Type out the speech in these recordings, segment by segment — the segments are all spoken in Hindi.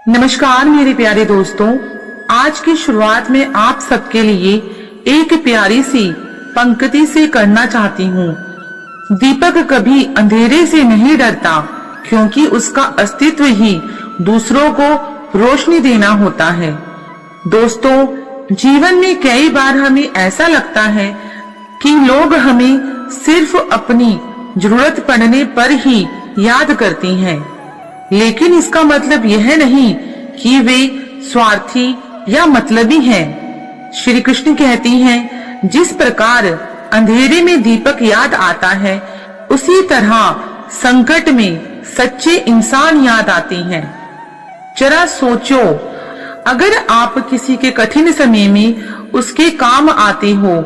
नमस्कार मेरे प्यारे दोस्तों, आज की शुरुआत में आप सबके लिए एक प्यारी सी पंक्ति से करना चाहती हूँ। दीपक कभी अंधेरे से नहीं डरता, क्योंकि उसका अस्तित्व ही दूसरों को रोशनी देना होता है। दोस्तों, जीवन में कई बार हमें ऐसा लगता है कि लोग हमें सिर्फ अपनी जरूरत पड़ने पर ही याद करती हैं, लेकिन इसका मतलब यह नहीं कि वे स्वार्थी या मतलबी हैं। श्री कृष्ण कहती हैं, जिस प्रकार अंधेरे में दीपक याद आता है, उसी तरह संकट में सच्चे इंसान याद आते हैं। जरा सोचो, अगर आप किसी के कठिन समय में उसके काम आते हो,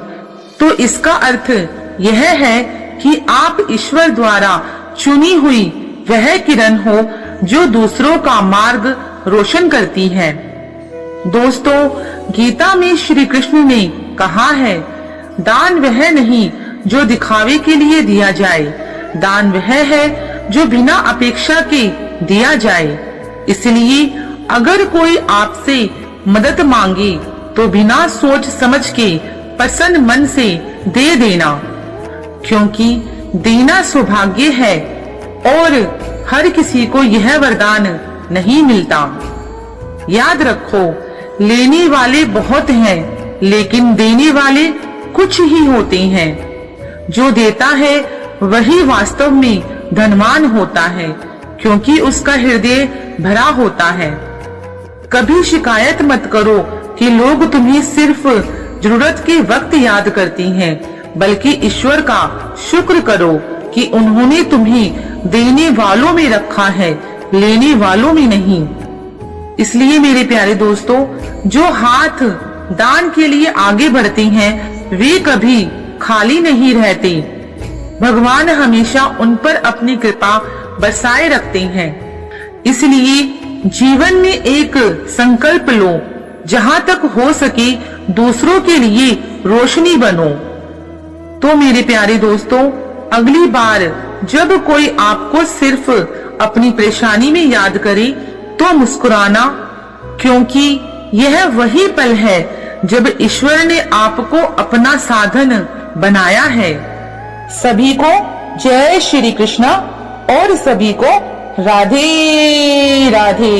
तो इसका अर्थ यह है कि आप ईश्वर द्वारा चुनी हुई वह किरण हो जो दूसरों का मार्ग रोशन करती है। दोस्तों, गीता में श्री कृष्ण ने कहा है, दान वह नहीं जो दिखावे के लिए दिया जाए, दान वह है जो बिना अपेक्षा के दिया जाए। इसलिए अगर कोई आपसे मदद मांगे तो बिना सोच समझ के प्रसन्न मन से दे देना, क्योंकि देना सौभाग्य है और हर किसी को यह वरदान नहीं मिलता। याद रखो, लेने वाले बहुत हैं, लेकिन देने वाले कुछ ही होते हैं। जो देता है वही वास्तव में धनवान होता है, क्योंकि उसका हृदय भरा होता है। कभी शिकायत मत करो कि लोग तुम्हें सिर्फ जरूरत के वक्त याद करती हैं, बल्कि ईश्वर का शुक्र करो कि उन्होंने तुम्हें देने वालों में रखा है, लेने वालों में नहीं। इसलिए मेरे प्यारे दोस्तों, जो हाथ दान के लिए आगे बढ़ते हैं, वे कभी खाली नहीं रहते। भगवान हमेशा उन पर अपनी कृपा बरसाए रखते हैं। इसलिए जीवन में एक संकल्प लो, जहाँ तक हो सके दूसरों के लिए रोशनी बनो। तो मेरे प्यारे दोस्तों, अगली बार जब कोई आपको सिर्फ अपनी परेशानी में याद करे तो मुस्कुराना, क्योंकि यह वही पल है जब ईश्वर ने आपको अपना साधन बनाया है। सभी को जय श्री कृष्ण और सभी को राधे राधे।